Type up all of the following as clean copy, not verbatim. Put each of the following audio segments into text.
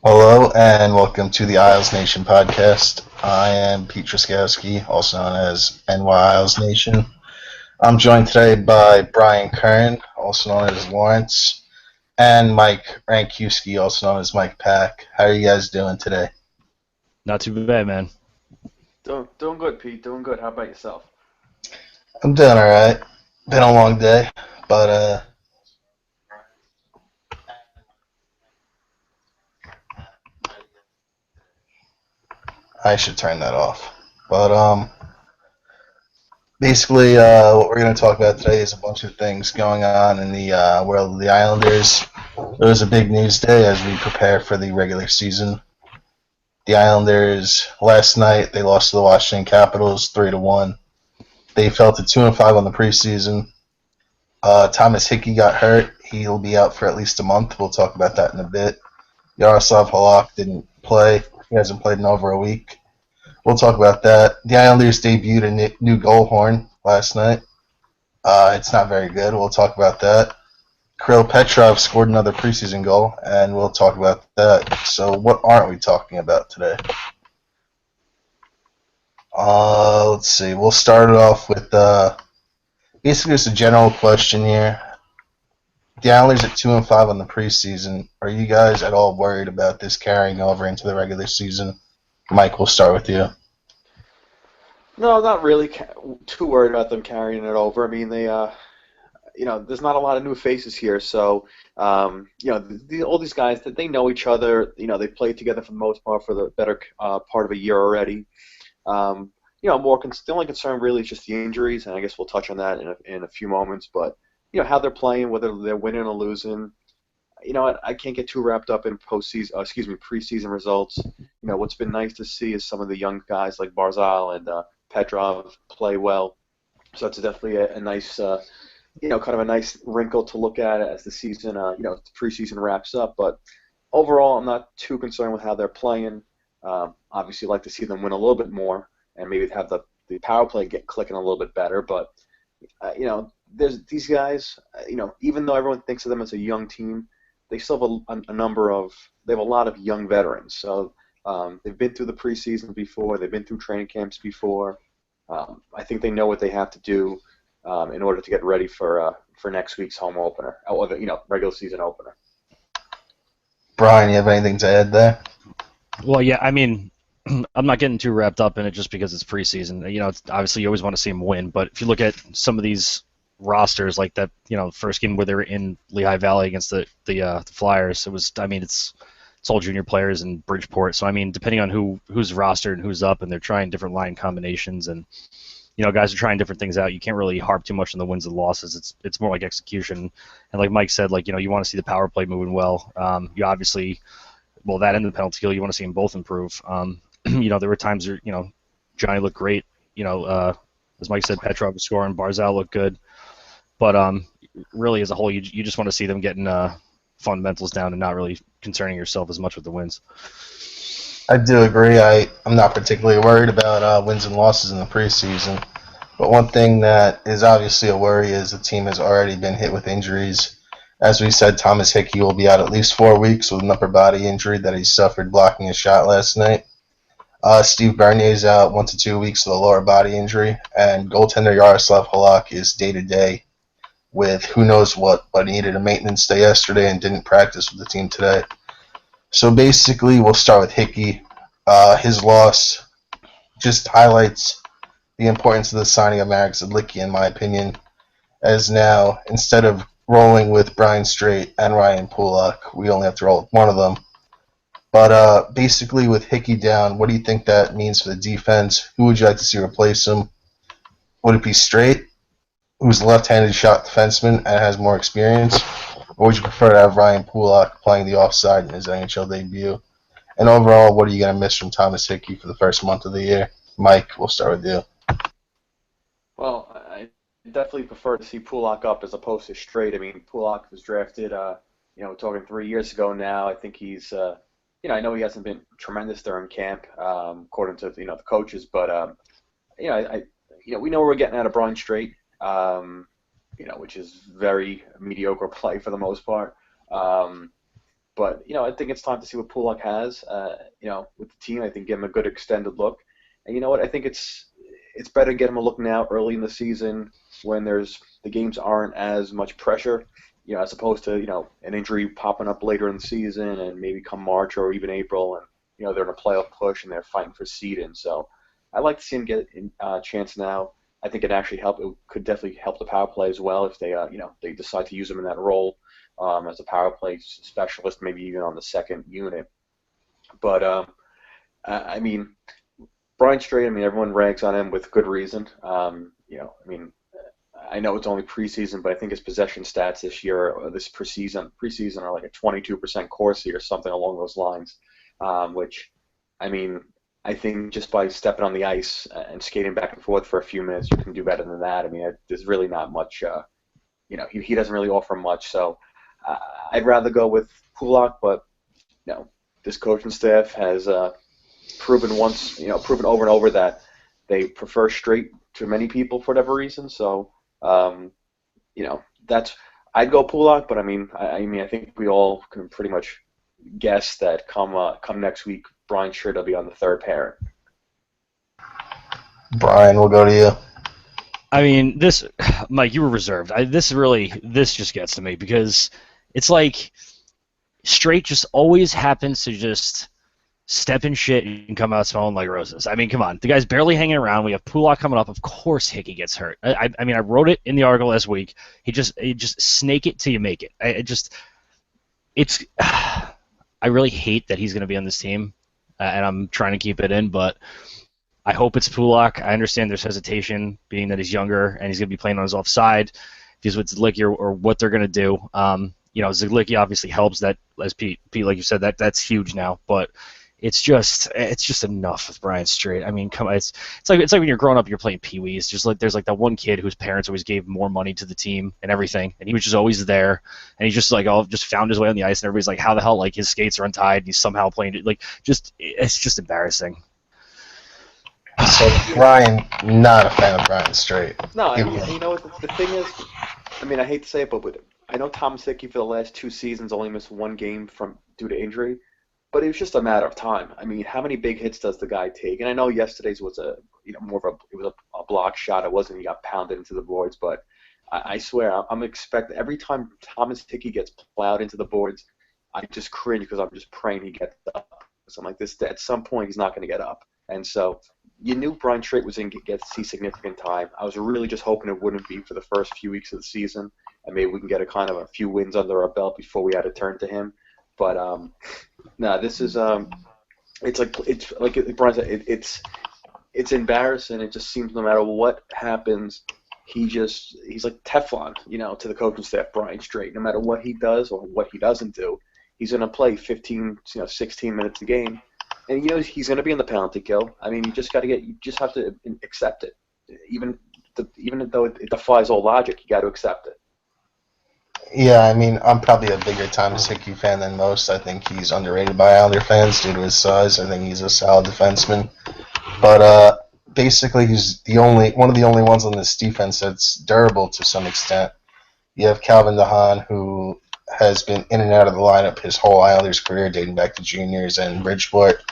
Hello and welcome to the IslesNation Podcast. I am Pete Truszkowski, also known as IslesNation. I'm joined today by Bryan Curran, also known as Lawrence, and Mike Rankowski, also known as Mike Pack. How are you guys doing today? Not too bad, man. Doing good, Pete. Doing good. How about yourself? I'm doing alright. Been a long day, but I should turn that off. But basically, what we're going to talk about today is a bunch of things going on in the world of the Islanders. It was a big news day as we prepare for the regular season. The Islanders last night they lost to the Washington Capitals 3-1. They fell to 2-5 on the preseason. Thomas Hickey got hurt. He'll be out for at least a month. We'll talk about that in a bit. Yaroslav Halak didn't play. He hasn't played in over a week. We'll talk about that. The Islanders debuted a new goal horn last night. It's not very good. We'll talk about that. Kirill Petrov scored another preseason goal, and we'll talk about that. So, what aren't we talking about today? Let's see. We'll start it off with basically just a general question here. The Islanders at 2-5 on the preseason. Are you guys at all worried about this carrying over into the regular season? Mike, we'll start with you. No, not really too worried about them carrying it over. I mean, there's not a lot of new faces here, so all these guys that they know each other. They played together for the most part for the better part of a year already. The only concern really is just the injuries, and I guess we'll touch on that in a few moments. But how they're playing, whether they're winning or losing. I can't get too wrapped up in preseason results. What's been nice to see is some of the young guys like Barzal and Petrov play well. So that's definitely a nice, kind of a nice wrinkle to look at as the season, the preseason wraps up. But overall, I'm not too concerned with how they're playing. Obviously, I'd like to see them win a little bit more and maybe have the power play get clicking a little bit better. But there's these guys. Even though everyone thinks of them as a young team, they still have they have a lot of young veterans. So they've been through the preseason before. They've been through training camps before. I think they know what they have to do in order to get ready for next week's home opener, or the regular season opener. Brian, you have anything to add there? Well, yeah, I mean, I'm not getting too wrapped up in it just because it's preseason. It's obviously you always want to see them win, but if you look at some of these rosters, like that, first game where they were in Lehigh Valley against the Flyers, it's all junior players in Bridgeport. So I mean, depending on who's rostered and who's up, and they're trying different line combinations, and guys are trying different things out. You can't really harp too much on the wins and losses. It's more like execution. And like Mike said, you want to see the power play moving well. You obviously, well, that end of the penalty kill, you want to see them both improve. There were times where Johnny looked great. As Mike said, Petrov was scoring, Barzal looked good. But really, as a whole, you just want to see them getting fundamentals down and not really concerning yourself as much with the wins. I do agree. I'm not particularly worried about wins and losses in the preseason. But one thing that is obviously a worry is the team has already been hit with injuries. As we said, Thomas Hickey will be out at least 4 weeks with an upper body injury that he suffered blocking a shot last night. Steve Bernier is out 1 to 2 weeks with a lower body injury, and goaltender Yaroslav Halak is day to day with who knows what, but he needed a maintenance day yesterday and didn't practice with the team today. So basically, we'll start with Hickey. His loss just highlights the importance of the signing of Marek Zadlicki, in my opinion, as now, instead of rolling with Brian Straight and Ryan Pulak, we only have to roll with one of them. But basically, with Hickey down, what do you think that means for the defense? Who would you like to see replace him? Would it be Straight, who's a left-handed shot defenseman and has more experience? Or would you prefer to have Ryan Pulak playing the offside in his NHL debut? And overall, what are you going to miss from Thomas Hickey for the first month of the year? Mike, we'll start with you. Well, I definitely prefer to see Pulak up as opposed to Straight. I mean, Pulak was drafted, talking 3 years ago now. I think he's, I know he hasn't been tremendous during camp, according to the coaches, but we know we're getting out of Brian Straight, which is very mediocre play for the most part. But I think it's time to see what Pulak has. With the team, I think give him a good extended look. And you know what? I think it's better to get him a look now early in the season when the games aren't as much pressure. As opposed to an injury popping up later in the season and maybe come March or even April, and they're in a playoff push and they're fighting for seeding. So I'd like to see him get a chance now. I think it could definitely help the power play as well if they decide to use him in that role as a power play specialist, maybe even on the second unit. But I mean, Brian Strait, everyone rags on him with good reason. I know it's only preseason, but I think his possession stats this year, or this preseason are like a 22% Corsi or something along those lines, which, I think just by stepping on the ice and skating back and forth for a few minutes, you can do better than that. There's really not much, he doesn't really offer much, so I'd rather go with Pulak, but, this coaching staff has proven over and over that they prefer Strait to many people for whatever reason, so I'd go Pulak, but I think we all can pretty much guess that come next week, Brian Strait will be on the third pairing. Brian, we'll go to you. This, Mike, you were reserved. This just gets to me because it's like Strait just always happens to just step in shit and come out smelling like roses. Come on. The guy's barely hanging around. We have Pulak coming up. Of course Hickey gets hurt. I wrote it in the article last week. He just snake it till you make it. I really hate that he's going to be on this team, and I'm trying to keep it in, but I hope it's Pulak. I understand there's hesitation, being that he's younger and he's going to be playing on his offside. If he's with Zlicki or what they're going to do. Zlicki obviously helps. That, as Pete, like you said, that's huge now, but it's just enough with Brian Strait. Come on, it's like when you're growing up, you're playing Pee Wee. It's just like there's like that one kid whose parents always gave more money to the team and everything, and he was just always there, and he just just found his way on the ice, and everybody's like, how the hell like his skates are untied, and he's somehow playing it it's just embarrassing. So Brian, not a fan of Brian Strait. No, what the thing is, I hate to say it, but I know Thomas Hickey for the last 2 seasons only missed 1 game due to injury. But it was just a matter of time. How many big hits does the guy take? And I know yesterday's was a block shot. It wasn't he got pounded into the boards. But I swear, I'm expecting every time Thomas Hickey gets plowed into the boards, I just cringe because I'm just praying he gets up. So I'm like, this at some point he's not going to get up. And so you knew Brian Strait was going to get to see significant time. I was really just hoping it wouldn't be for the first few weeks of the season, and maybe we can get a few wins under our belt before we had to turn to him. But no, this is it's like Brian said, it's embarrassing. It just seems no matter what happens, he's like Teflon, to the coaching staff. Brian Strait, no matter what he does or what he doesn't do, he's going to play 15, 16 minutes a game, and he's going to be in the penalty kill. You just have to accept it, even though it defies all logic. You got to accept it. Yeah, I'm probably a bigger Thomas Hickey fan than most. I think he's underrated by Islander fans due to his size. I think he's a solid defenseman. But basically, he's one of the only ones on this defense that's durable to some extent. You have Calvin DeHaan, who has been in and out of the lineup his whole Islanders career, dating back to juniors and Bridgeport.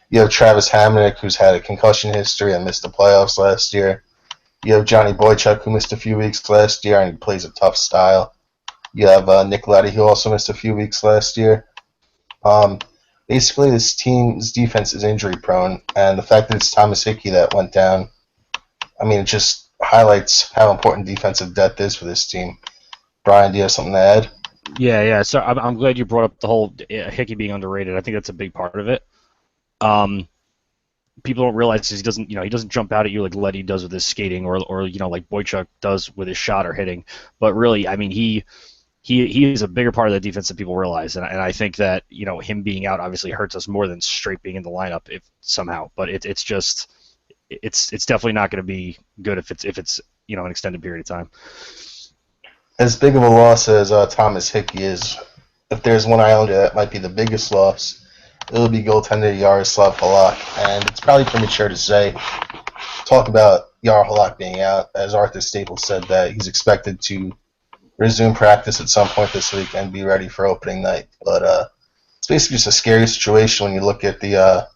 You have Travis Hamonic, who's had a concussion history and missed the playoffs last year. You have Johnny Boychuk, who missed a few weeks last year, and he plays a tough style. You have Nick Leddy, who also missed a few weeks last year. Basically, this team's defense is injury-prone, and the fact that it's Thomas Hickey that went down, it just highlights how important defensive depth is for this team. Brian, do you have something to add? Yeah. So I'm glad you brought up the whole Hickey being underrated. I think that's a big part of it. People don't realize he doesn't jump out at you like Leddy does with his skating, or like Boychuk does with his shot or hitting. But really, he is a bigger part of the defense than people realize, and I think that him being out obviously hurts us more than Strait being in the lineup if somehow. But it's definitely not going to be good if it's an extended period of time. As big of a loss as Thomas Hickey is, if there's one Islander that might be the biggest loss, it would be goaltender Yaroslav Halak, and it's probably premature to talk about Yar Halak being out, as Arthur Staples said that he's expected to resume practice at some point this week and be ready for opening night. But basically just a scary situation when you look at the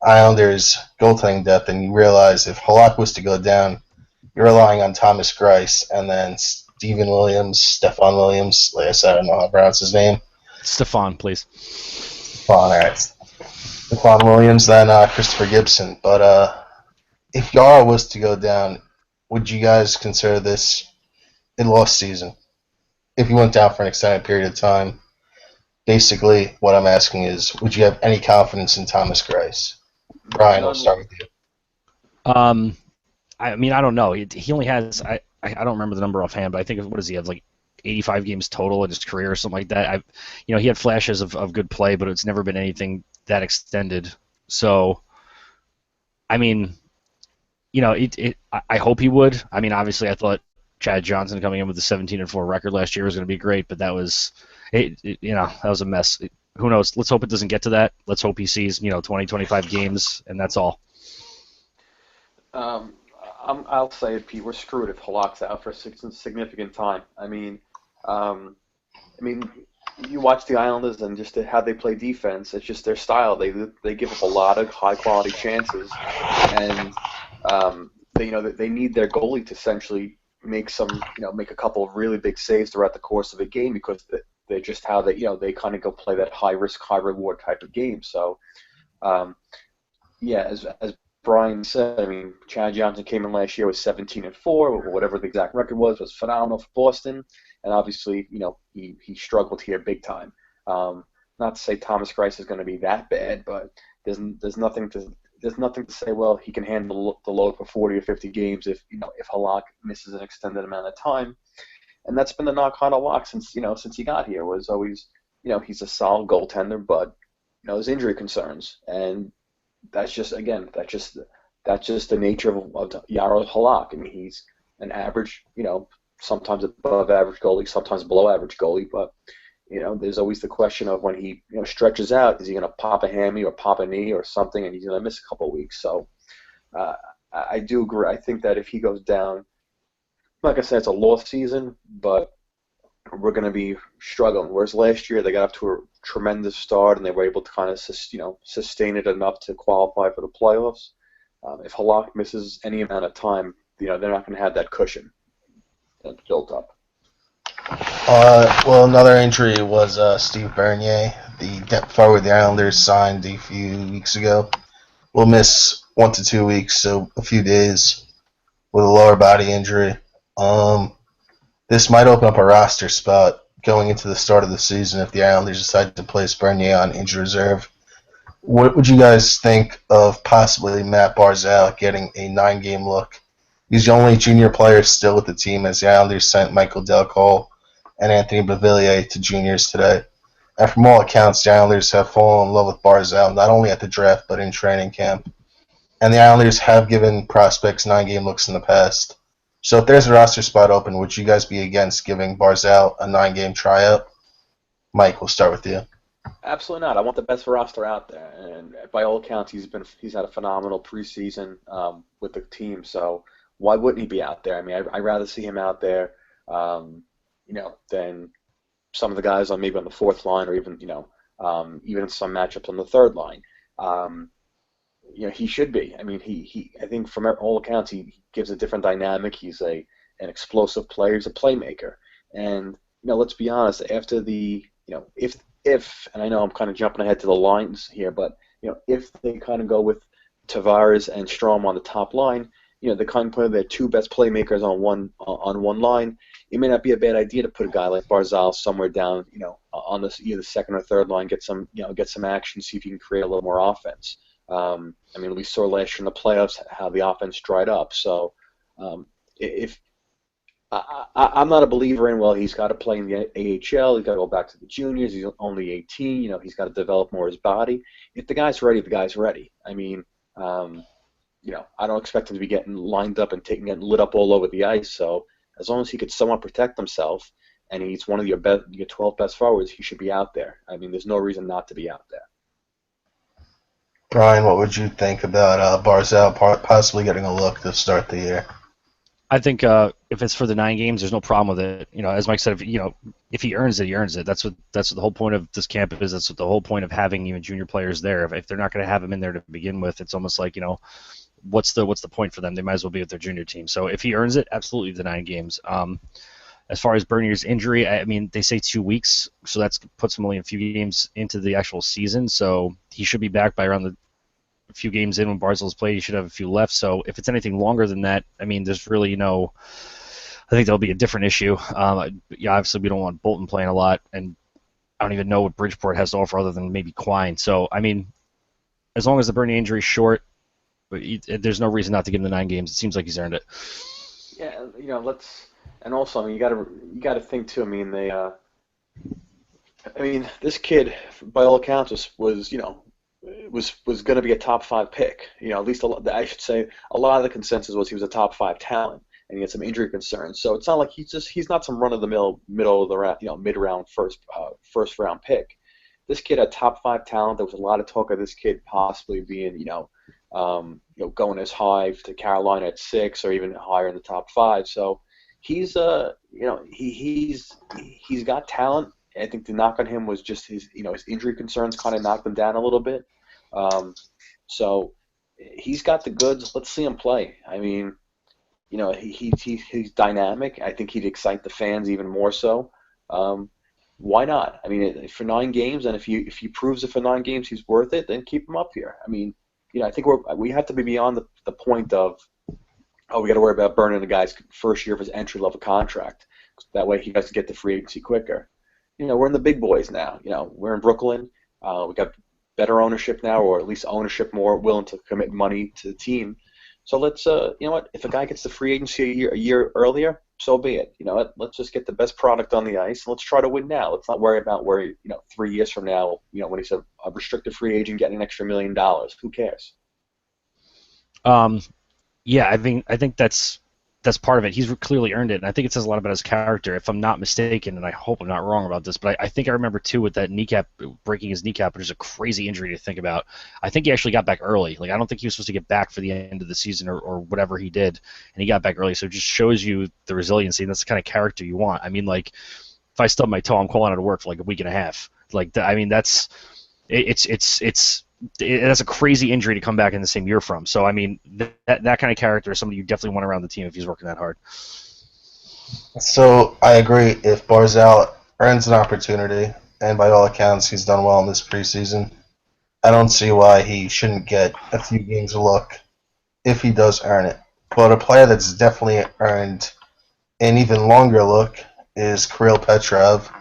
Islanders' goaltending depth and you realize if Halak was to go down, you're relying on Thomas Greiss and then Stefan Williams. Like I said, I don't know how to pronounce his name. Stefan, please. Stefan, all right. Stefan Williams, then Christopher Gibson. But if Yara was to go down, would you guys consider this a lost season? If he went down for an extended period of time, basically what I'm asking is, would you have any confidence in Thomas Greiss? Bryan, I'll start with you. I mean, I don't know. He only has I don't remember the number offhand, but I think what does he have, like 85 games total in his career or something like that. He had flashes of good play, but it's never been anything that extended. So, I mean, I hope he would. I mean, obviously, I thought Chad Johnson coming in with the 17-4 record last year was going to be great, but that was that was a mess. Who knows? Let's hope it doesn't get to that. Let's hope he sees 20, 25 games, and that's all. I'll say it, Pete. We're screwed if Halak's out for a significant time. I mean, you watch the Islanders and just how they play defense. It's just their style. They give up a lot of high quality chances, and they need their goalie to essentially make a couple of really big saves throughout the course of a game because they're just how they kind of go play that high risk, high reward type of game. So, as Bryan said, I mean, Chad Johnson came in last year with 17-4, or whatever the exact record was phenomenal for Boston, and obviously, he struggled here big time. Not to say Thomas Greiss is going to be that bad, but there's nothing to say. Well, he can handle the load for 40 or 50 games if Halak misses an extended amount of time, and that's been the knock on Halak since he got here was always he's a solid goaltender, but there's injury concerns and. That's just the nature of Jaro Halak. I mean, he's an average, sometimes above average goalie, sometimes below average goalie. But there's always the question of when he stretches out, is he going to pop a hammy or pop a knee or something, and he's going to miss a couple of weeks. So I do agree. I think that if he goes down, like I said, it's a lost season, but we're going to be struggling. Whereas last year they got off to a tremendous start and they were able to kind of sustain it enough to qualify for the playoffs. If Halak misses any amount of time, they're not going to have that cushion that's built up. Well, another injury was Steve Bernier, the depth forward the Islanders signed a few weeks ago. Will miss 1 to 2 weeks, so a few days with a lower body injury. This might open up a roster spot going into the start of the season if the Islanders decide to place Bernier on injured reserve. What would you guys think of possibly Matt Barzal getting a 9-game look? He's the only junior player still with the team as the Islanders sent Michael Delcole and Anthony Beauvillier to juniors today. And from all accounts, the Islanders have fallen in love with Barzal, not only at the draft but in training camp. And the Islanders have given prospects 9-game looks in the past. So if there's a roster spot open, would you guys be against giving Barzal a 9-game tryout? Mike, we'll start with you. Absolutely not. I want the best roster out there, and by all accounts, he's had a phenomenal preseason with the team. So why wouldn't he be out there? I mean, I'd rather see him out there, than some of the guys on the fourth line, or even even some matchups on the third line. He should be. I mean, I think from all accounts, he gives a different dynamic. He's an explosive player. He's a playmaker. And, let's be honest, after the, if, and I know I'm kind of jumping ahead to the lines here, but, if they kind of go with Tavares and Strome on the top line, they kind of put their two best playmakers on one line. It may not be a bad idea to put a guy like Barzal somewhere down, on either the second or third line, get some action, see if you can create a little more offense. We saw last year in the playoffs how the offense dried up. So, if I'm not a believer in, he's got to play in the AHL, he's got to go back to the juniors. He's only 18. He's got to develop more his body. If the guy's ready, the guy's ready. I mean, I don't expect him to be getting lined up and getting lit up all over the ice. So, as long as he could somewhat protect himself, and he's one of your 12 best forwards, he should be out there. I mean, there's no reason not to be out there. Bryan, what would you think about Barzal possibly getting a look to start the year? I think if it's for the 9 games, there's no problem with it. As Mike said, if he earns it, he earns it. That's what the whole point of this camp is. That's what the whole point of having even junior players there. If they're not going to have him in there to begin with, it's almost like, what's the point for them? They might as well be with their junior team. So if he earns it, absolutely the 9 games. As far as Bernier's injury, I mean, they say 2 weeks, so that puts him only a few games into the actual season. So he should be back by around a few games in when Barzil's played. He should have a few left. So if it's anything longer than that, I mean, there's really no. I think that'll be a different issue. Obviously we don't want Bolton playing a lot, and I don't even know what Bridgeport has to offer other than maybe Quine. So I mean, as long as the Bernier injury is short, there's no reason not to give him the 9 games. It seems like he's earned it. Yeah, and also, I mean, you got to think too. I mean, this kid, by all accounts, was going to be a top 5 pick. At least I should say a lot of the consensus was he was a top 5 talent, and he had some injury concerns. So it's not like he's not some run of the middle of the round, mid round first round pick. This kid had top 5 talent. There was a lot of talk of this kid possibly being going as high to Carolina at 6 or even higher in the top 5. So he's he's got talent. I think the knock on him was just his injury concerns kind of knocked him down a little bit. So he's got the goods. Let's see him play. I mean, he's dynamic. I think he'd excite the fans even more so. Why not? I mean, for 9 games, and if he proves it for 9 games, he's worth it. Then keep him up here. I mean, I think we have to be beyond the point of, we got to worry about burning the guy's first year of his entry level contract. That way he doesn't get to free agency quicker. We're in the big boys now. We're in Brooklyn. We got better ownership now, or at least ownership more willing to commit money to the team. So let's, if a guy gets the free agency a year earlier, so be it. Let's just get the best product on the ice, and let's try to win now. Let's not worry about 3 years from now, when he's a restricted free agent getting an extra $1 million. Who cares? Yeah, I think that's part of it. He's clearly earned it, and I think it says a lot about his character, if I'm not mistaken, and I hope I'm not wrong about this, but I think I remember, too, with that breaking his kneecap, which is a crazy injury to think about. I think he actually got back early. Like, I don't think he was supposed to get back for the end of the season or whatever he did, and he got back early, so it just shows you the resiliency, and that's the kind of character you want. I mean, like, if I stub my toe, I'm calling out of work for like a week and a half. Like, I mean, that's a crazy injury to come back in the same year from. So, I mean, that kind of character is somebody you definitely want around the team if he's working that hard. So, I agree. If Barzal earns an opportunity, and by all accounts he's done well in this preseason, I don't see why he shouldn't get a few games a look if he does earn it. But a player that's definitely earned an even longer look is Kirill Petrov,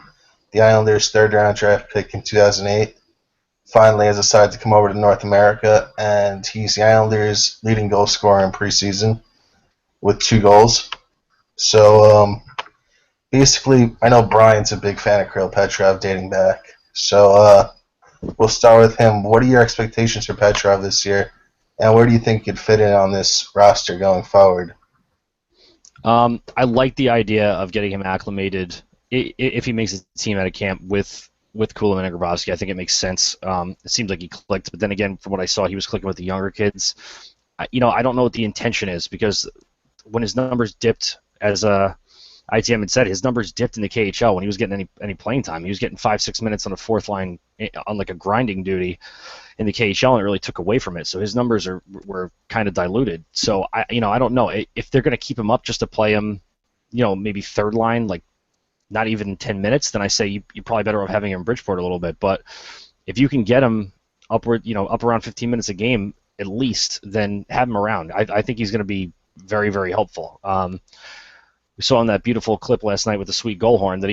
the Islanders' third-round draft pick in 2008. Finally has decided to come over to North America, and he's the Islanders' leading goal scorer in preseason with 2 goals. So, basically, I know Bryan's a big fan of Kirill Petrov dating back. So, we'll start with him. What are your expectations for Petrov this year, and where do you think he'd fit in on this roster going forward? I like the idea of getting him acclimated if he makes a team out of camp with Kuhlman and Grabowski. I think it makes sense. It seems like he clicked, but then again, from what I saw, he was clicking with the younger kids. I don't know what the intention is, because when his numbers dipped, as ITM had said, his numbers dipped in the KHL when he was getting any playing time. He was getting 5-6 minutes on the fourth line on like a grinding duty in the KHL, and it really took away from it. So his numbers were kind of diluted. So I don't know if they're going to keep him up just to play him, maybe third line, like not even 10 minutes, then I say you're probably better off having him in Bridgeport a little bit. But if you can get him up around 15 minutes a game at least, then have him around. I think he's going to be very, very helpful. We saw in that beautiful clip last night with the sweet goal horn that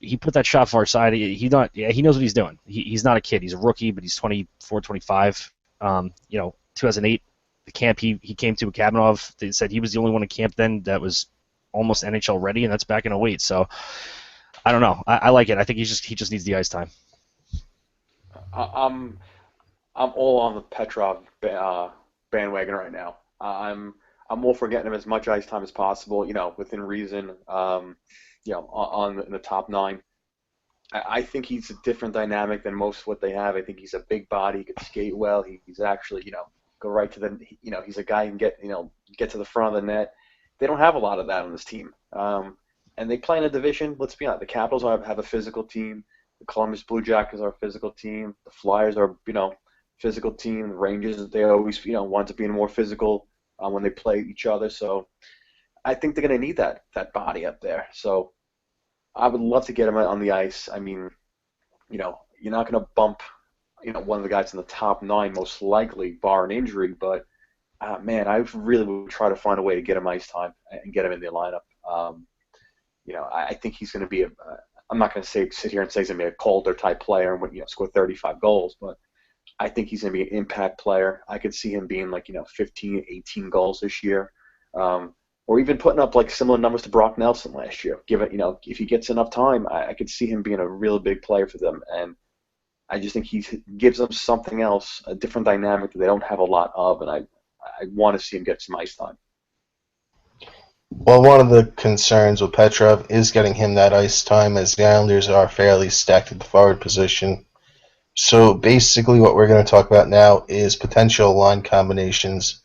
he put that shot far side. He knows what he's doing. He's not a kid. He's a rookie, but he's 24, 25. 2008, the camp he came to with Kamenov, they said he was the only one in camp then that was almost NHL ready, and that's back in 08. So I don't know. I like it. I think he just needs the ice time. I'm all on the Petrov bandwagon right now. I'm all for getting him as much ice time as possible, within reason, in the top 9. I think he's a different dynamic than most of what they have. I think he's a big body, he can skate well. He's actually, go right to the, he's a guy who can get to the front of the net. they don't have a lot of that on this team. And they play in a division. Let's be honest. The Capitals have a physical team. The Columbus Blue Jackets are a physical team. The Flyers are, physical team. The Rangers, they always, want to be more physical when they play each other. So I think they're going to need that body up there. So I would love to get him on the ice. I mean, you're not going to bump, one of the guys in the top 9 most likely, bar an injury. But man, I really would try to find a way to get him ice time and get him in the lineup. I think he's going to be I'm not going to sit here and say he's going to be a Calder type player and score 35 goals, but I think he's going to be an impact player. I could see him being 15, 18 goals this year, or even putting up similar numbers to Brock Nelson last year. If he gets enough time, I could see him being a real big player for them. And I just think he gives them something else, a different dynamic that they don't have a lot of, and I want to see him get some ice time. Well, one of the concerns with Petrov is getting him that ice time, as the Islanders are fairly stacked at the forward position. So basically what we're going to talk about now is potential line combinations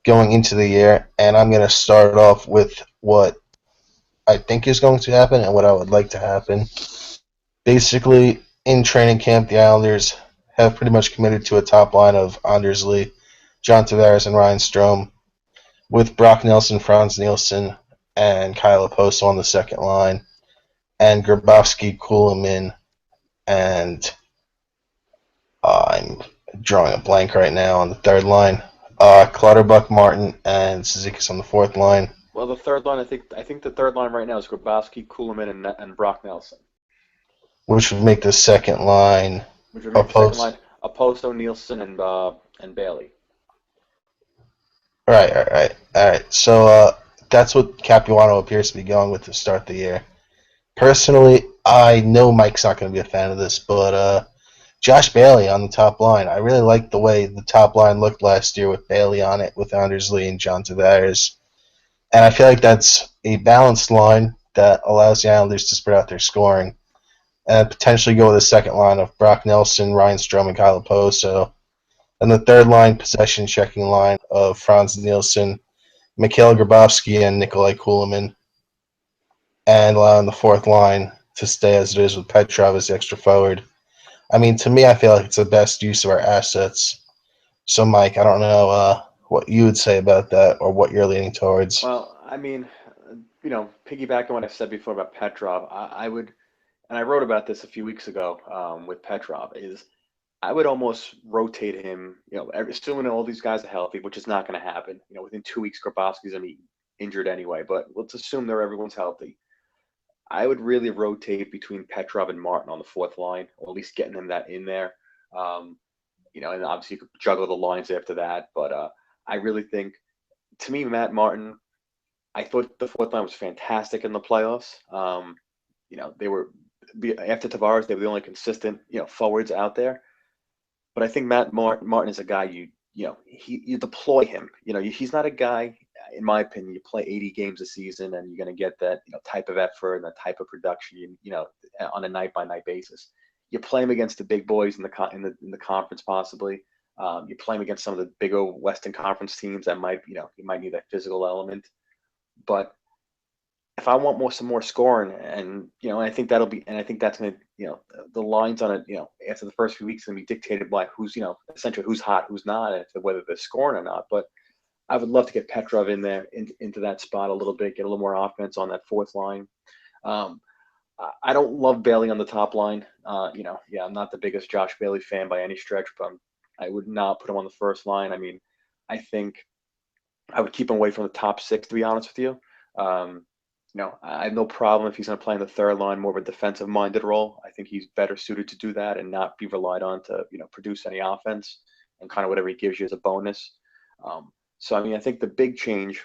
going into the year, and I'm going to start off with what I think is going to happen and what I would like to happen. Basically, in training camp, the Islanders have pretty much committed to a top line of Anders Lee, John Tavares, and Ryan Strome, with Brock Nelson, Franz Nielsen, and Kyle Oposo on the second line, and Grabowski, Kuhlman, and I'm drawing a blank right now on the third line. Clutterbuck, Martin, and Cizikas on the fourth line. Well, the third line, I think the third line right now is Grabowski, Kuhlman, and Brock Nelson. Which would make the second line Oposo, Nielsen, and Bailey. Right. So that's what Capuano appears to be going with to start the year. Personally, I know Mike's not going to be a fan of this, but Josh Bailey on the top line. I really liked the way the top line looked last year with Bailey on it, with Anders Lee and John Tavares. And I feel like that's a balanced line that allows the Islanders to spread out their scoring and potentially go with a second line of Brock Nelson, Ryan Strome, and Kyle Oposo. And the third line, possession checking line of Franz Nielsen, Mikhail Grabowski, and Nikolai Kuhlman. And allowing the fourth line to stay as it is with Petrov as the extra forward. I mean, to me, I feel like it's the best use of our assets. So, Mike, I don't know what you would say about that or what you're leaning towards. Well, I mean, piggybacking on what I said before about Petrov, I would, and I wrote about this a few weeks ago with Petrov, is I would almost rotate him, assuming all these guys are healthy, which is not going to happen. Within 2 weeks, Grabowski's going to be injured anyway, but let's assume everyone's healthy. I would really rotate between Petrov and Martin on the fourth line, or at least getting him that in there. And obviously you could juggle the lines after that, but I really think, to me, Matt Martin, I thought the fourth line was fantastic in the playoffs. They were, after Tavares, they were the only consistent, forwards out there. But I think Matt Martin is a guy you deploy him. He's not a guy, in my opinion, you play 80 games a season and you're going to get that type of effort and that type of production on a night by night basis. You play him against the big boys in the conference possibly. You play him against some of the bigger Western Conference teams that might you might need that physical element. But if I want some more scoring, and I think that's going to the lines on it after the first few weeks going to be dictated by who's essentially who's hot, who's not, and whether they're scoring or not. But I would love to get Petrov in there into that spot a little bit, get a little more offense on that fourth line. I don't love Bailey on the top line. I'm not the biggest Josh Bailey fan by any stretch, but I would not put him on the first line. I mean, I think I would keep him away from the top 6, to be honest with you. I have no problem if he's going to play in the third line, more of a defensive-minded role. I think he's better suited to do that and not be relied on to, produce any offense, and kind of whatever he gives you as a bonus. So, I mean, I think the big change,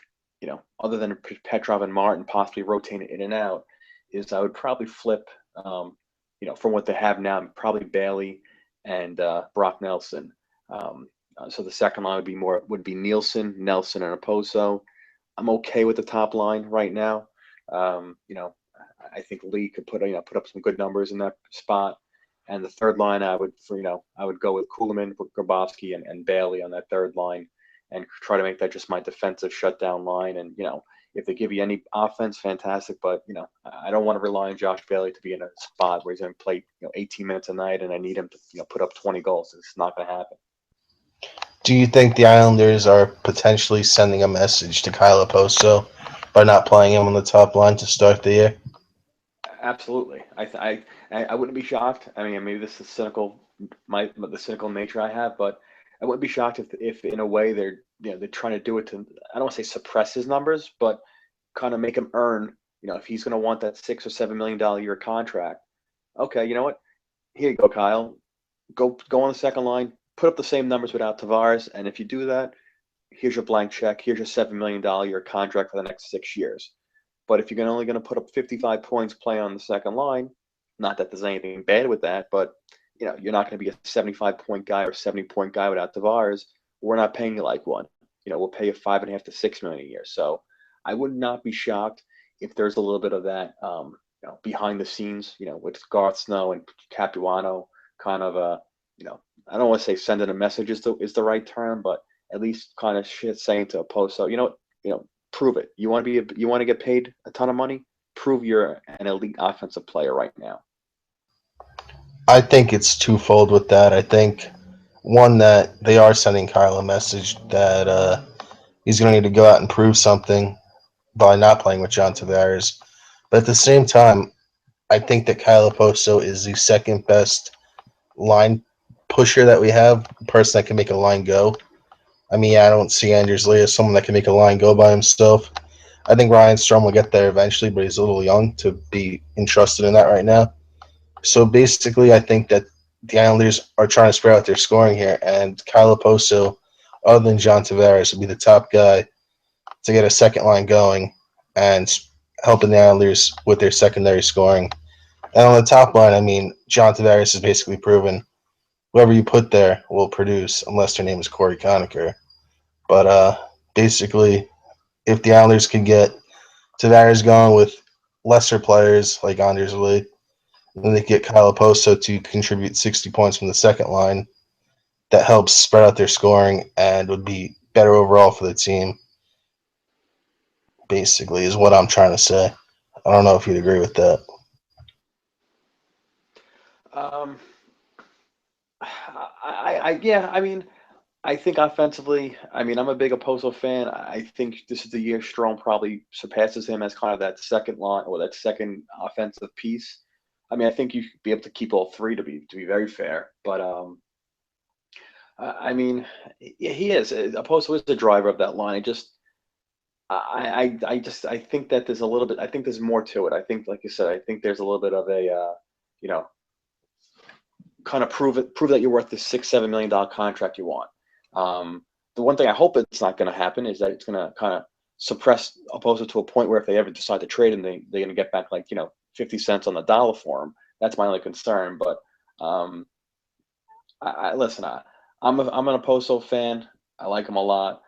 other than Petrov and Martin possibly rotating in and out, is I would probably flip, from what they have now, probably Bailey and Brock Nelson. So the second line would be Nielsen, Nelson, and Oposo. I'm okay with the top line right now. I think Lee could put up some good numbers in that spot. And the third line, I would go with Kuhlman, Grabowski, and Bailey on that third line, and try to make that just my defensive shutdown line. And If they give you any offense, fantastic. But I don't want to rely on Josh Bailey to be in a spot where he's going to play 18 minutes a night, and I need him to put up 20 goals. It's not going to happen. Do you think the Islanders are potentially sending a message to Kyle Oposo by not playing him on the top line to start the year? Absolutely. I wouldn't be shocked. I mean, maybe this is cynical, the cynical nature I have, but I wouldn't be shocked if in a way they're trying to do it to, I don't want to say suppress his numbers, but kind of make him earn. If he's going to want that $6 or $7 million a year contract, okay, you know what? Here you go, Kyle. Go on the second line. Put up the same numbers without Tavares, and if you do that, here's your blank check. Here's your $7 million a year contract for the next 6 years. But if you're only going to put up 55 points playing on the second line, not that there's anything bad with that, but you're not going to be a 75-point guy or 70-point guy without Tavares. We're not paying you like one. We'll pay you $5.5 to $6 million a year. So I would not be shocked if there's a little bit of that, behind the scenes, with Garth Snow and Capuano, kind of I don't want to say sending a message is the right term, but at least kind of saying to Oposo, prove it. You want to get paid a ton of money? Prove you're an elite offensive player right now. I think it's twofold with that. I think, one, that they are sending Kyle a message that he's going to need to go out and prove something by not playing with John Tavares. But at the same time, I think that Kyle Oposo is the second best line pusher that we have, a person that can make a line go. I mean, I don't see Anders Lee as someone that can make a line go by himself. I think Ryan Strome will get there eventually, but he's a little young to be entrusted in that right now. So basically, I think that the Islanders are trying to spread out their scoring here, and Kyle Oposo, other than John Tavares, will be the top guy to get a second line going and helping the Islanders with their secondary scoring. And on the top line, I mean, John Tavares has basically proven whoever you put there will produce, unless their name is Corey Conacher. But basically, if the Islanders can get Tavares going with lesser players like Anders Lee, then they get Kyle Oposo to contribute 60 points from the second line. That helps spread out their scoring and would be better overall for the team, basically, is what I'm trying to say. I don't know if you'd agree with that. Yeah, I mean, I think offensively, I mean, I'm a big Oposo fan. I think this is the year Strome probably surpasses him as kind of that second line or that second offensive piece. I mean, I think you should be able to keep all three to be very fair. But I mean, he is. Oposo is the driver of that line. I think that there's a little bit. I think there's more to it. I think, like you said, I think there's a little bit of a, kind of prove that you're worth the $6-7 million contract you want. The one thing I hope it's not going to happen is that it's going to kind of suppress Oposo to a point where if they ever decide to trade him, they're going to get back 50 cents on the dollar for him. That's my only concern. But listen, I'm an Oposo fan. I like him a lot.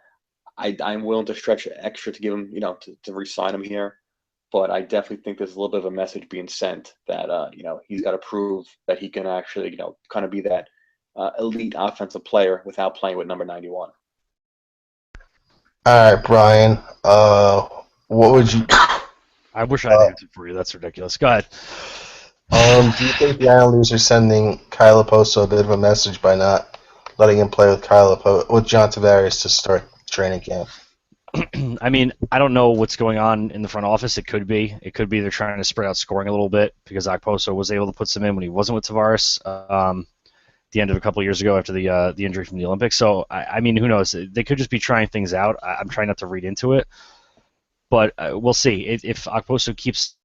I'm willing to stretch extra to give him, to re-sign him here. But I definitely think there's a little bit of a message being sent that, he's got to prove that he can actually, kind of be that elite offensive player without playing with number 91. All right, Brian. What would you? I wish I had answered for you. That's ridiculous. Go ahead. Do you think the Islanders are sending Kyle Oposo a bit of a message by not letting him play with with John Tavares to start training camp? I mean, I don't know what's going on in the front office. It could be they're trying to spread out scoring a little bit because Okposo was able to put some in when he wasn't with Tavares the end of a couple of years ago after the injury from the Olympics. So, I mean, who knows? They could just be trying things out. I'm trying not to read into it. But we'll see. If Okposo keeps...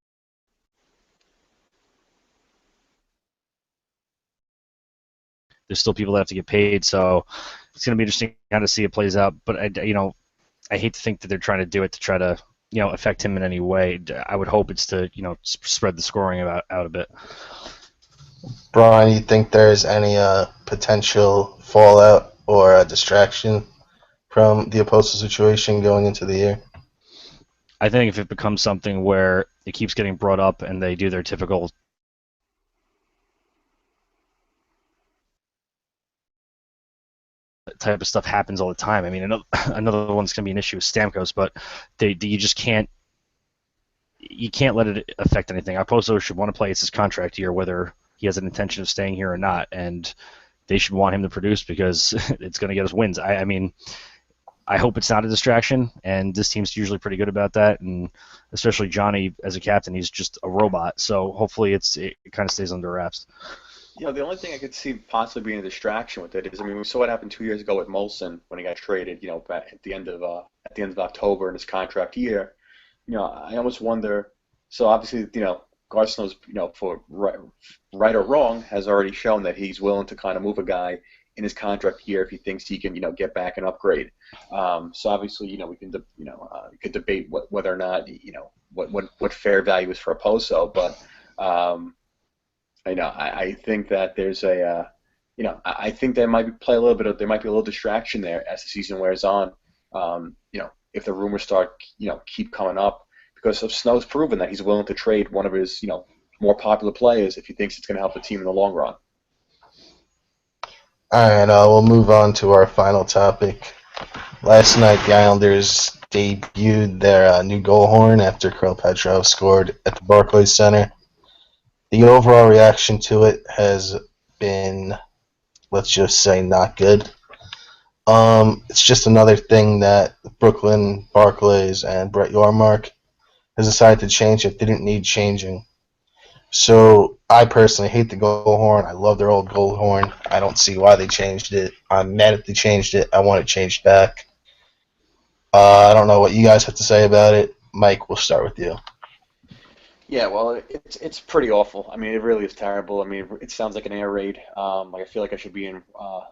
There's still people that have to get paid, so it's going to be interesting how to see it plays out. But, I hate to think that they're trying to do it to try to, affect him in any way. I would hope it's to, spread the scoring out a bit. Brian, you think there's any potential fallout or distraction from the Oposo situation going into the year? I think if it becomes something where it keeps getting brought up and they do their typical type of stuff happens all the time. I mean, another one's going to be an issue with Stamkos, but you just can't let it affect anything. Okposo should want to play. It's his contract year, whether he has an intention of staying here or not, and they should want him to produce because it's going to get us wins. I mean, I hope it's not a distraction, and this team's usually pretty good about that, and especially Johnny as a captain, he's just a robot. So hopefully it kind of stays under wraps. The only thing I could see possibly being a distraction with it is, I mean, we saw what happened 2 years ago with Molson when he got traded, back at the end of October in his contract year. I almost wonder. So obviously, Garcenos, for right or wrong, has already shown that he's willing to kind of move a guy in his contract year if he thinks he can, get back and upgrade. So obviously, we can, we could debate whether or not, what fair value is for Okposo, but I think that there's I think there might be a little distraction there as the season wears on. If the rumors start, keep coming up, because of Snow's proven that he's willing to trade one of his, more popular players if he thinks it's going to help the team in the long run. All right, we'll move on to our final topic. Last night, the Islanders debuted their new goal horn after Kirill Petrov scored at the Barclays Center. The overall reaction to it has been, let's just say, not good. It's just another thing that Brooklyn, Barclays, and Brett Yormark has decided to change that didn't need changing. So I personally hate the goal horn. I love their old goal horn. I don't see why they changed it. I'm mad that they changed it. I want it changed back. I don't know what you guys have to say about it. Mike, we'll start with you. Yeah, well, it's pretty awful. I mean, it really is terrible. I mean, it sounds like an air raid. I feel like I should be in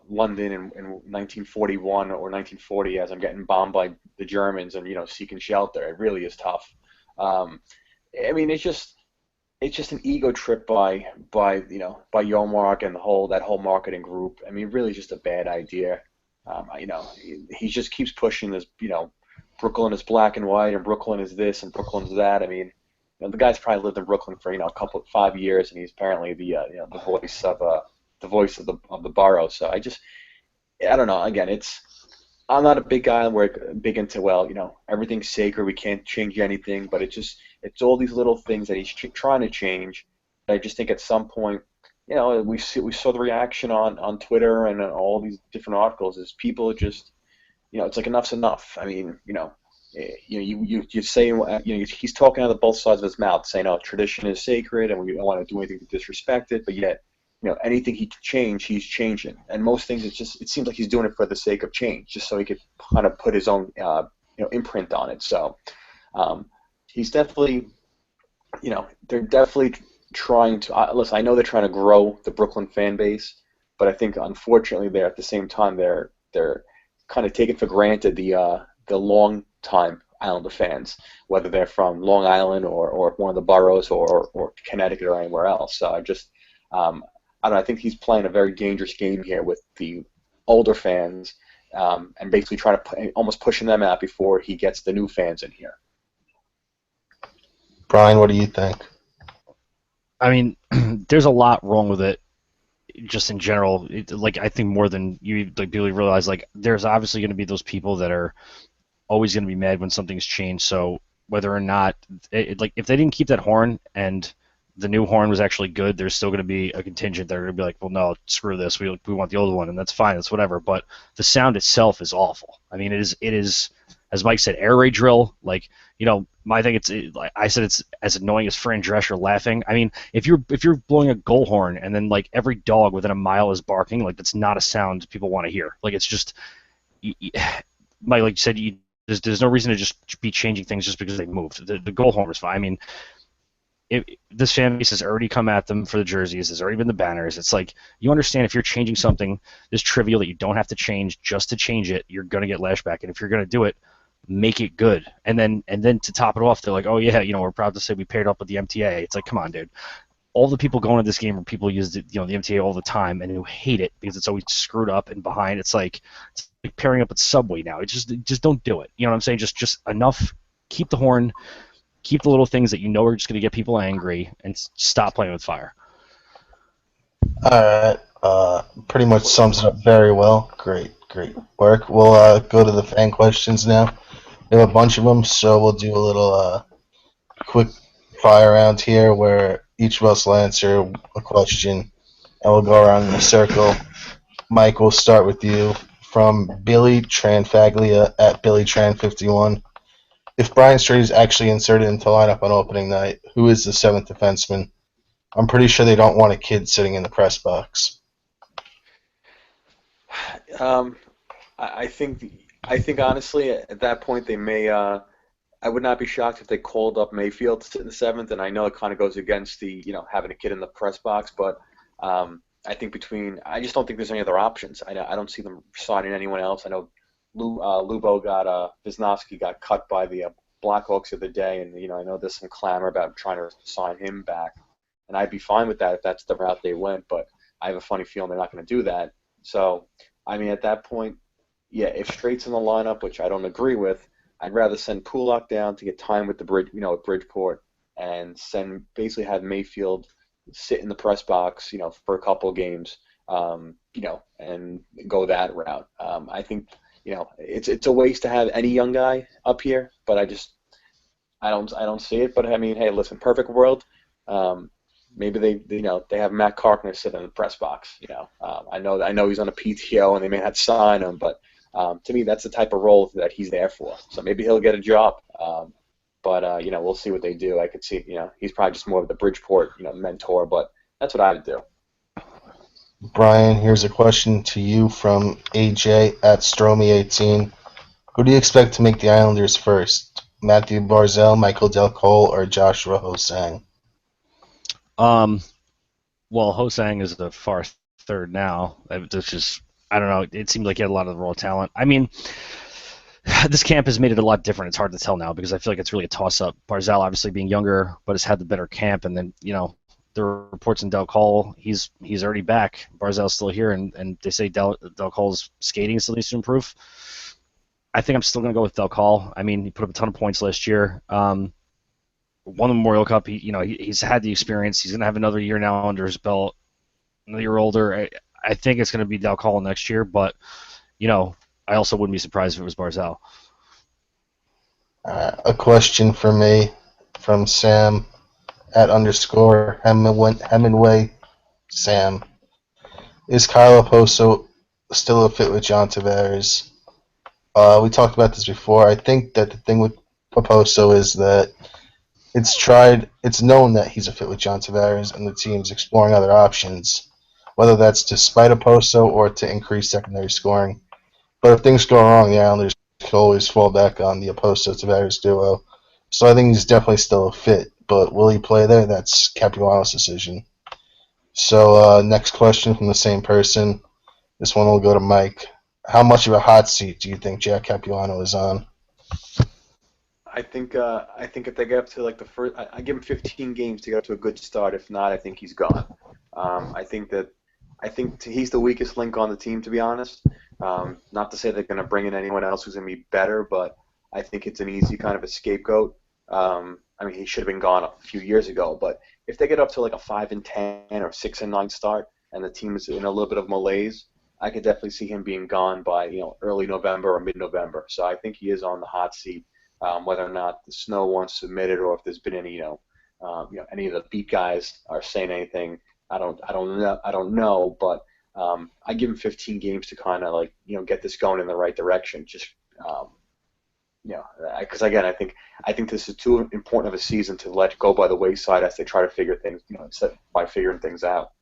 London in 1941 or 1940 as I'm getting bombed by the Germans and seeking shelter. It really is tough. I mean, it's just an ego trip by Yomark and that whole marketing group. I mean, really just a bad idea. He just keeps pushing this. Brooklyn is black and white, and Brooklyn is this, and Brooklyn's that. I mean, the guy's probably lived in Brooklyn for 5 years, and he's apparently the voice of the borough. So I don't know. Again, I'm not a big guy. We're big into everything's sacred. We can't change anything, but it's all these little things that he's trying to change. I just think at some point, we saw the reaction on Twitter and all these different articles is people just, it's like enough's enough. I mean, you say, he's talking out of both sides of his mouth, saying, "Oh, tradition is sacred, and we don't want to do anything to disrespect it." But yet, anything he can change, he's changing. And most things, it seems like he's doing it for the sake of change, just so he could kind of put his own, imprint on it. So, he's definitely, they're definitely trying to. Listen, I know they're trying to grow the Brooklyn fan base, but I think unfortunately, they're at the same time they're kind of taking for granted the long time Islander fans, whether they're from Long Island or one of the boroughs or Connecticut or anywhere else. So I don't know, I think he's playing a very dangerous game here with the older fans and basically trying to almost pushing them out before he gets the new fans in here. Bryan, what do you think? I mean, there's a lot wrong with it. Just in general, I think more than you really realize. There's obviously going to be those people that are always going to be mad when something's changed. So whether or not, if they didn't keep that horn and the new horn was actually good, there's still going to be a contingent that are going to be like, well, no, screw this. We want the old one, and that's fine. That's whatever. But the sound itself is awful. I mean, it is, as Mike said, air raid drill. My thing, I said it's as annoying as Fran Drescher laughing. I mean, if you're blowing a goal horn and then every dog within a mile is barking, that's not a sound people want to hear. It's just, Mike, like you said, there's no reason to just be changing things just because they moved. The goal horn is fine. I mean, this fan base has already come at them for the jerseys. There's already been the banners. It's you understand if you're changing something this trivial that you don't have to change just to change it, you're going to get lashback. And if you're going to do it, make it good. And then to top it off, they're like, oh yeah, we're proud to say we paired up with the MTA. It's come on, dude. All the people going to this game are people who use the MTA all the time and who hate it because it's always screwed up and behind. It's like pairing up at Subway now. It's just don't do it. You know what I'm saying? Just enough. Keep the horn. Keep the little things that are just going to get people angry, and stop playing with fire. All right. Pretty much sums it up very well. Great Great work. We'll go to the fan questions now. We have a bunch of them, so we'll do a little quick fire round here where each of us will answer a question, and we'll go around in a circle. Mike, we'll start with you. From Billy Tranfaglia at BillyTran51. If Bryan Strait is actually inserted into lineup on opening night, who is the seventh defenseman? I'm pretty sure they don't want a kid sitting in the press box. Um, I think honestly at that point they may. I would not be shocked if they called up Mayfield to sit in the seventh, and I know it kind of goes against the having a kid in the press box, but I think I just don't think there's any other options. I don't see them signing anyone else. I know Wisnowski got cut by the Blackhawks the other day, and I know there's some clamor about trying to sign him back, and I'd be fine with that if that's the route they went, but I have a funny feeling they're not going to do that. So, I mean, at that point, yeah, if Straight's in the lineup, which I don't agree with, I'd rather send Pulak down to get time with with Bridgeport, and basically have Mayfield sit in the press box, for a couple of games, and go that route. I think, it's a waste to have any young guy up here, but I don't see it. But I mean, hey, listen, perfect world. Maybe they have Matt Carkner sit in the press box. I know he's on a PTO and they may not sign him, but to me that's the type of role that he's there for. So maybe he'll get a job. But we'll see what they do. I could see, he's probably just more of the Bridgeport, mentor. But that's what I would do. Brian, here's a question to you from AJ at Stromy18. Who do you expect to make the Islanders first? Matthew Barzal, Michael Del Cole, or Joshua Hosang? Well, Hosang is the far third now. Which is, I don't know. It seemed like he had a lot of raw talent. I mean, this camp has made it a lot different. It's hard to tell now because I feel like it's really a toss-up. Barzal obviously being younger, but has had the better camp, and then the reports in Del Cole, he's already back. Barzal's still here, and they say Del Cole's skating still needs to improve. I think I'm still going to go with Del Cole. I mean, he put up a ton of points last year. Won the Memorial Cup. He's had the experience. He's going to have another year now under his belt. Another year older. I think it's going to be Del Cole next year, but I also wouldn't be surprised if it was Barzal. A question for me from Sam at _Hemingway Sam. Is Kyle Oposo still a fit with John Tavares? We talked about this before. I think that the thing with Oposo is that it's known that he's a fit with John Tavares, and the team's exploring other options, whether that's to spite Oposo or to increase secondary scoring. But if things go wrong, the Islanders can always fall back on the Oposo-Tavares duo. So I think he's definitely still a fit. But will he play there? That's Capuano's decision. So next question from the same person. This one will go to Mike. How much of a hot seat do you think Jack Capuano is on? I think if they get up to like the first, I give him 15 games to get up to a good start. If not, I think he's gone. I think he's the weakest link on the team, to be honest. Not to say they're going to bring in anyone else who's going to be better, but I think it's an easy kind of a scapegoat. I mean, he should have been gone a few years ago, but if they get up to like a 5-10 or 6-9 start, and the team is in a little bit of malaise, I could definitely see him being gone by early November or mid-November. So I think he is on the hot seat. Whether or not the Snow wants to admit it, or if there's been any any of the beat guys are saying anything, I don't know. But I give him 15 games to kind of get this going in the right direction. Just because again, I think this is too important of a season to let go by the wayside as they try to figure things, by figuring things out.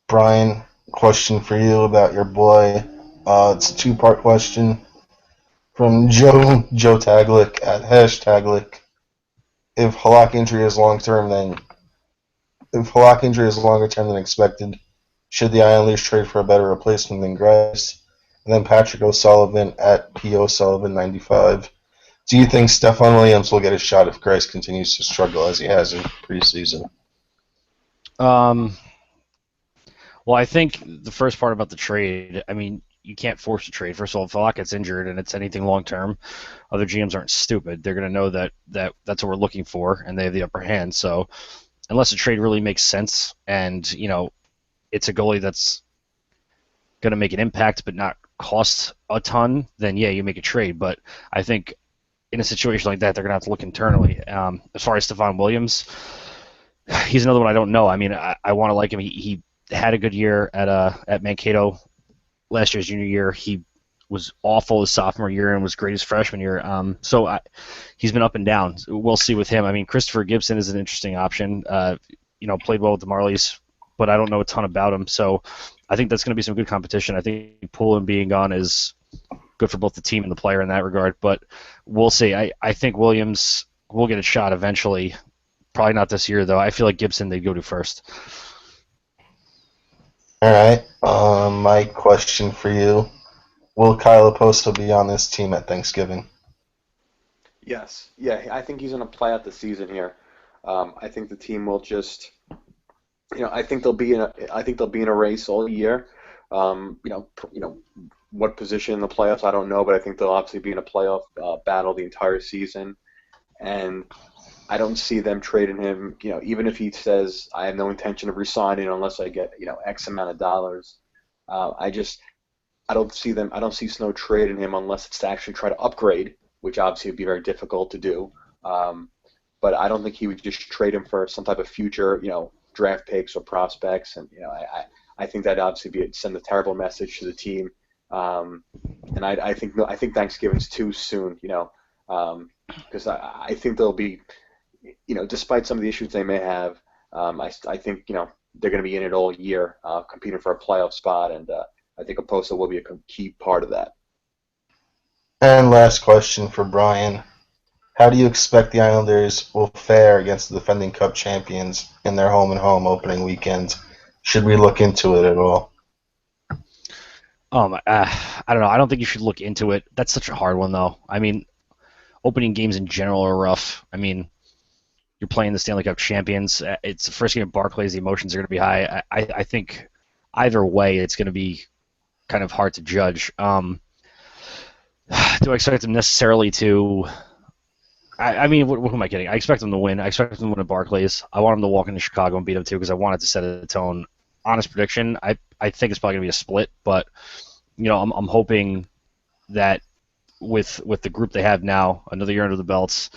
Brian, question for you about your boy. It's a two-part question from Joe Taglick at #Taglick. If Halak injury is longer term than expected, should the Islanders trade for a better replacement than Grice? And then Patrick O'Sullivan at POSullivan95. Do you think Stefan Williams will get a shot if Grice continues to struggle as he has in preseason? Well, I think the first part about the trade, I mean, you can't force a trade. First of all, if Halak gets injured and it's anything long term, other GMs aren't stupid. They're going to know that that's what we're looking for, and they have the upper hand. So unless a trade really makes sense and, it's a goalie that's going to make an impact but not cost a ton, then yeah, you make a trade. But I think in a situation like that, they're going to have to look internally. As far as Stephon Williams, he's another one I don't know. I mean, I want to like him. He had a good year at Mankato last year's junior year. He was awful his sophomore year and was great his freshman year. He's been up and down. We'll see with him. I mean, Christopher Gibson is an interesting option. Played well with the Marlies, but I don't know a ton about him. So I think that's going to be some good competition. I think Poulin being gone is good for both the team and the player in that regard. But we'll see. I think Williams will get a shot eventually. Probably not this year, though. I feel like Gibson they'd go to first. All right. My question for you: will Kyle Oposto be on this team at Thanksgiving? Yes. Yeah, I think he's going to play out the season here. I think the team will just, I think they'll be in a race all year. What position in the playoffs, I don't know, but I think they'll obviously be in a playoff battle the entire season. And I don't see them trading him, even if he says, I have no intention of resigning unless I get, X amount of dollars. I don't see Snow trading him unless it's to actually try to upgrade, which obviously would be very difficult to do. But I don't think he would just trade him for some type of future, draft picks or prospects. And, I think that'd obviously send a terrible message to the team. And I think Thanksgiving's too soon, because I think they'll be, despite some of the issues they may have, I think, they're going to be in it all year, competing for a playoff spot, and I think Oposto will be a key part of that. And last question for Bryan. How do you expect the Islanders will fare against the defending Cup champions in their home-and-home opening weekend? Should we look into it at all? I don't know. I don't think you should look into it. That's such a hard one, though. I mean, opening games in general are rough. I mean, you're playing the Stanley Cup champions. It's the first game at Barclays. The emotions are going to be high. I think either way, it's going to be kind of hard to judge. Do I expect them necessarily to? I mean, what am I kidding? I expect them to win. I expect them to win at Barclays. I want them to walk into Chicago and beat them too because I want it to set a tone. Honest prediction, I think it's probably going to be a split, but I'm hoping that with the group they have now, another year under the belts,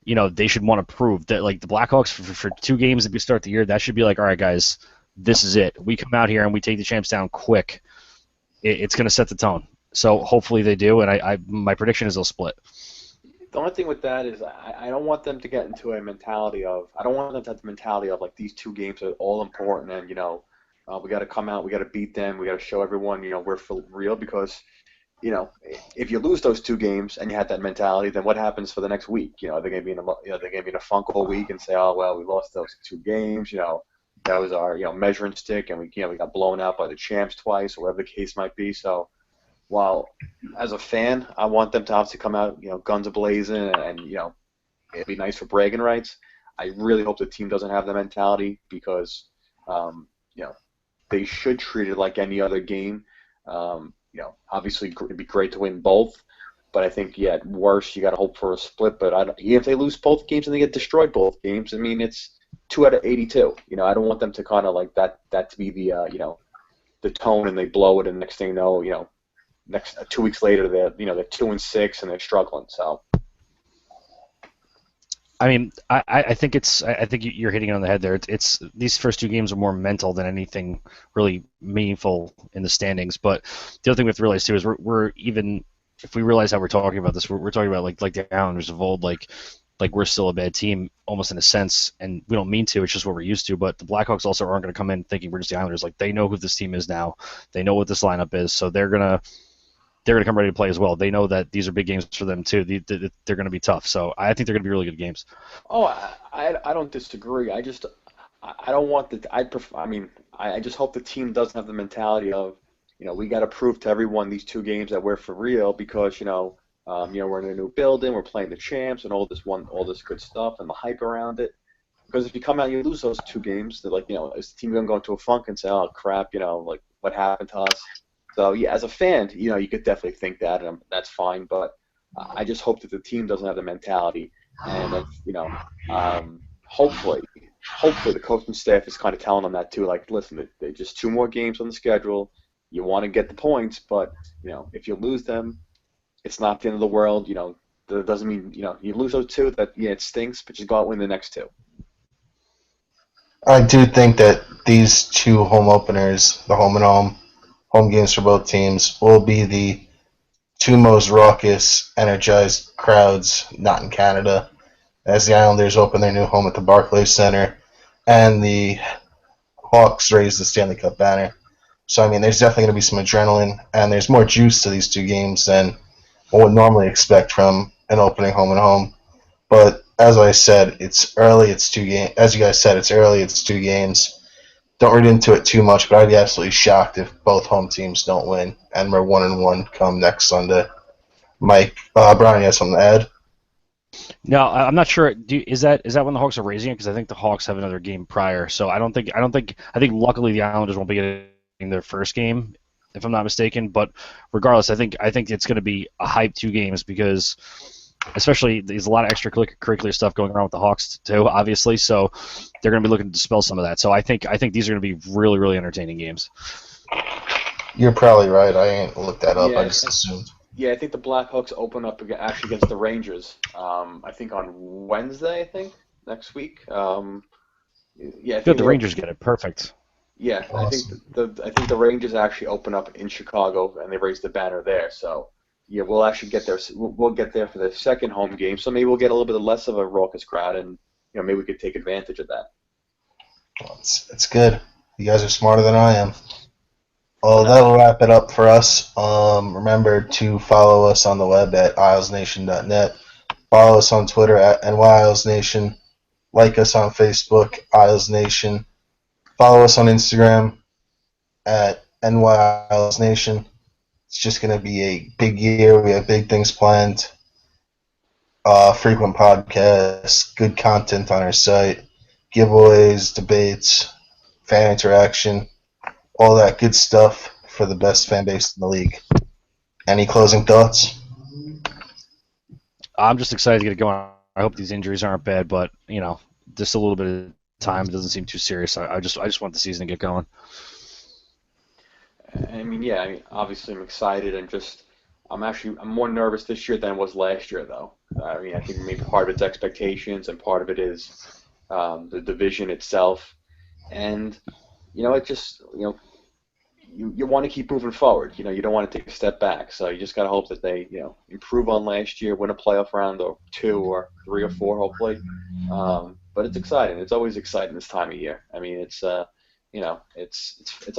they should want to prove that, like, the Blackhawks for 2 games at the start of the year, that should be like, all right, guys, this is it. We come out here and we take the champs down quick. It's going to set the tone. So hopefully they do, and my prediction is they'll split. The only thing with that is I don't want them to get into a mentality of – I don't want them to have the mentality of, like, these 2 games are all important and, we got to come out, we got to beat them, we got to show everyone, we're for real, because – if you lose those 2 games and you had that mentality, then what happens for the next week? They're going to be in a funk all week and say, oh well, we lost those 2 games. That was our measuring stick, and we got blown out by the champs twice, or whatever the case might be. So, while as a fan, I want them to obviously come out, guns a-blazing, and it'd be nice for bragging rights. I really hope the team doesn't have the mentality because, they should treat it like any other game. Obviously it'd be great to win both, but I think, at worst, you got to hope for a split. But if they lose both games and they get destroyed both games, I mean, it's 2 out of 82. I don't want them to kind of like that to be the the tone, and they blow it, and next thing you know, next 2 weeks later they're 2-6 and they're struggling. So. I mean, I think you're hitting it on the head there. It's these first 2 games are more mental than anything really meaningful in the standings. But the other thing we have to realize too is we're even if we realize how we're talking about this, we're talking about like the Islanders of old, like we're still a bad team almost in a sense, and we don't mean to. It's just what we're used to. But the Blackhawks also aren't going to come in thinking we're just the Islanders. Like, they know who this team is now. They know what this lineup is, so they're gonna come ready to play as well. They know that these are big games for them too. They're going to be tough. So I think they're going to be really good games. Oh, I don't disagree. I don't want the. I just hope the team doesn't have the mentality of, we got to prove to everyone these 2 games that we're for real because we're in a new building, we're playing the champs, and all this good stuff and the hype around it. Because if you come out and you lose those 2 games, they're like, is the team going to go into a funk and say, oh crap, like what happened to us? So, yeah, as a fan, you could definitely think that, and that's fine. But I just hope that the team doesn't have the mentality, and hopefully the coaching staff is kind of telling them that too. Like, listen, there's just 2 more games on the schedule. You want to get the points, but if you lose them, it's not the end of the world. That doesn't mean you lose those two. That it stinks, but you go out and win the next two. I do think that these two home openers, the home and home games for both teams, will be the two most raucous, energized crowds, not in Canada, as the Islanders open their new home at the Barclays Center, and the Hawks raise the Stanley Cup banner. So, there's definitely going to be some adrenaline, and there's more juice to these two games than one would normally expect from an opening home and home. But as I said, it's early. It's 2 games. As you guys said, it's early. It's 2 games. Don't read into it too much, but I'd be absolutely shocked if both home teams don't win, and we're 1-1 come next Sunday. Mike, Bryan, you have something to add? No, I'm not sure. Is that when the Hawks are raising it? Because I think the Hawks have another game prior. So I think luckily the Islanders won't be getting their first game, if I'm not mistaken. But regardless, I think it's going to be a hype 2 games because, especially, there's a lot of extracurricular stuff going on with the Hawks too, obviously. So they're going to be looking to dispel some of that. So I think these are going to be really, really entertaining games. You're probably right. I ain't looked that up. Yeah, I just assumed. Yeah, I think the Blackhawks open up actually against the Rangers. I think on Wednesday. I think next week. I think the Rangers get it perfect. Yeah, Awesome. I think the Rangers actually open up in Chicago and they raise the banner there. So yeah, we'll actually get there. We'll get there for the second home game. So maybe we'll get a little bit less of a raucous crowd, and maybe we could take advantage of that. Well, it's good. You guys are smarter than I am. Well, that'll wrap it up for us. Remember to follow us on the web at IslesNation.net. Follow us on Twitter at NYIslesNation. Like us on Facebook, IslesNation. Follow us on Instagram at NYIslesNation. It's just going to be a big year. We have big things planned. Frequent podcasts, good content on our site, giveaways, debates, fan interaction, all that good stuff for the best fan base in the league. Any closing thoughts? I'm just excited to get it going. I hope these injuries aren't bad, but just a little bit of time. It doesn't seem too serious. I just want the season to get going. Obviously I'm excited and I'm more nervous this year than I was last year, though. I think maybe part of it's expectations and part of it is the division itself, and you want to keep moving forward. You don't want to take a step back. So you just got to hope that they, improve on last year, win a playoff round or 2 or 3 or 4, hopefully. But it's exciting. It's always exciting this time of year. It's a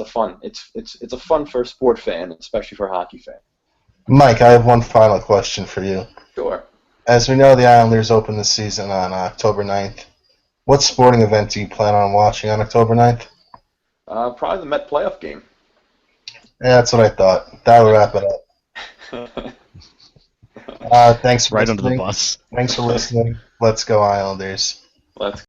fun for a sport fan, especially for a hockey fan. Mike, I have one final question for you. Sure. As we know, the Islanders open the season on October 9th. What sporting event do you plan on watching on October 9th? Probably the Met playoff game. Yeah, that's what I thought. That'll wrap it up. Thanks for Right listening. under the bus. Thanks for listening. Let's go Islanders. Let's